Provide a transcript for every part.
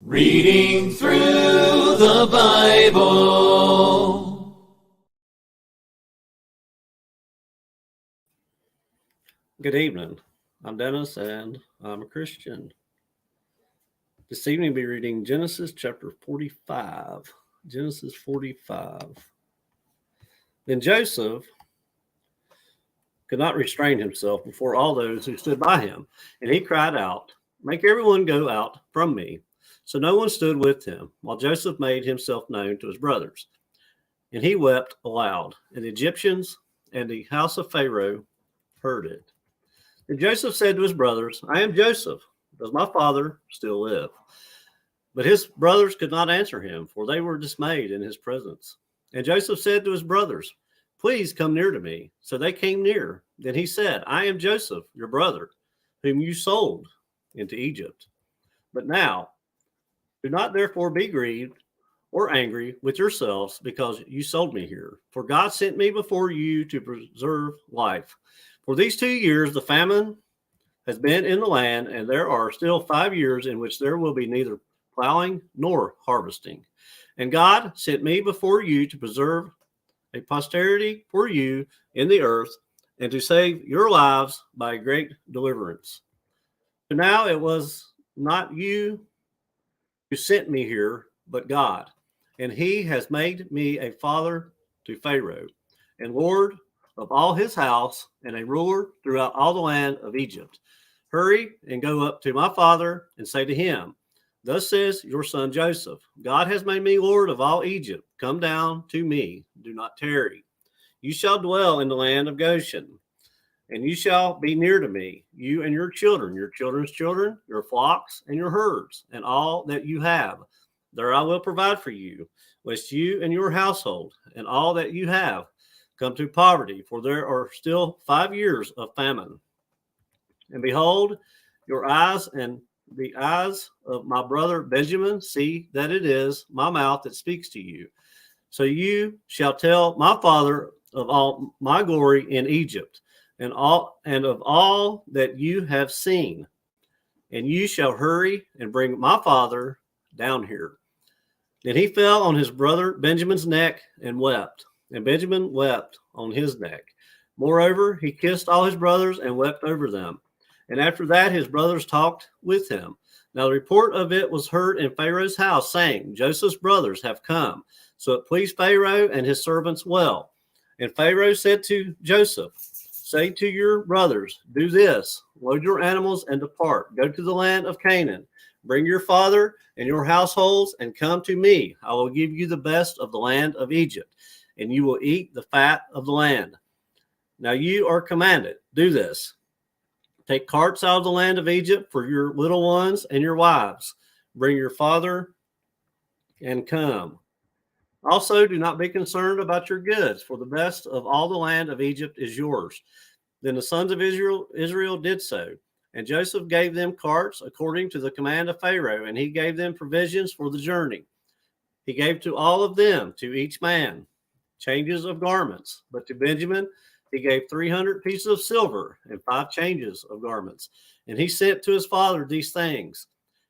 Reading through the Bible. Good evening. I'm Dennis, and I'm a Christian. This evening, I'll be reading Genesis chapter 45. Genesis 45. Then Joseph could not restrain himself before all those who stood by him, and he cried out, "Make everyone go out from me." So no one stood with him, while Joseph made himself known to his brothers. And he wept aloud, and the Egyptians and the house of Pharaoh heard it. And Joseph said to his brothers, "I am Joseph. Does my father still live?" But his brothers could not answer him, for they were dismayed in his presence. And Joseph said to his brothers, "Please come near to me." So they came near. Then he said, "I am Joseph, your brother, whom you sold into Egypt. But now, do not therefore be grieved or angry with yourselves because you sold me here. For God sent me before you to preserve life. For these 2 years the famine has been in the land, and there are still 5 years in which there will be neither plowing nor harvesting. And God sent me before you to preserve a posterity for you in the earth, and to save your lives by a great deliverance. So now it was not you who sent me here, but God. And he has made me a father to Pharaoh, and lord of all his house, and a ruler throughout all the land of Egypt. Hurry and go up to my father and say to him, 'Thus says your son Joseph, God has made me lord of all Egypt. Come down to me, do not tarry. You shall dwell in the land of Goshen, and you shall be near to me, you and your children's children, your flocks and your herds, and all that you have. There I will provide for you, lest you and your household and all that you have come to poverty, for there are still 5 years of famine. And behold, your eyes and the eyes of my brother Benjamin see that it is my mouth that speaks to you. So you shall tell my father of all my glory in Egypt, and of all that you have seen. And you shall hurry and bring my father down here." Then he fell on his brother Benjamin's neck and wept, and Benjamin wept on his neck. Moreover, he kissed all his brothers and wept over them. And after that, his brothers talked with him. Now the report of it was heard in Pharaoh's house, saying, "Joseph's brothers have come." So it pleased Pharaoh and his servants well. And Pharaoh said to Joseph, "Say to your brothers, do this, load your animals and depart. Go to the land of Canaan. Bring your father and your households and come to me. I will give you the best of the land of Egypt, and you will eat the fat of the land. Now you are commanded, do this. Take carts out of the land of Egypt for your little ones and your wives. Bring your father and come. Also, do not be concerned about your goods, for the best of all the land of Egypt is yours." Then the sons of Israel did so. And Joseph gave them carts according to the command of Pharaoh, and he gave them provisions for the journey. He gave to all of them, to each man, changes of garments. But to Benjamin, he gave 300 pieces of silver and 5 changes of garments. And he sent to his father these things: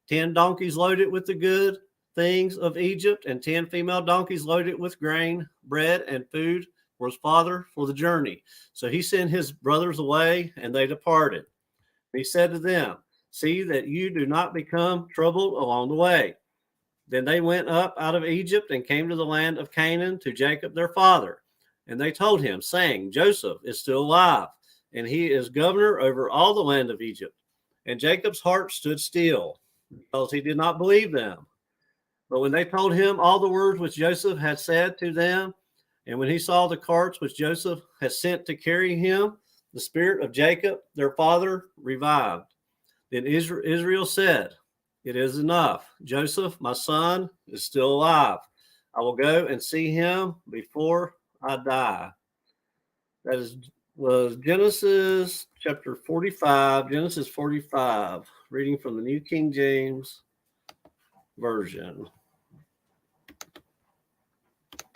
10 donkeys loaded with the good things of Egypt, and 10 female donkeys loaded with grain, bread, and food for his father for the journey. So he sent his brothers away, and they departed. He said to them, "See that you do not become troubled along the way." Then they went up out of Egypt and came to the land of Canaan to Jacob their father. And they told him, saying, "Joseph is still alive, and he is governor over all the land of Egypt." And Jacob's heart stood still, because he did not believe them. But when they told him all the words which Joseph had said to them, and when he saw the carts which Joseph had sent to carry him, the spirit of Jacob, their father, revived. Then Israel said, "It is enough. Joseph, my son, is still alive. I will go and see him before I die." That was Genesis chapter 45, Genesis 45, reading from the New King James Version.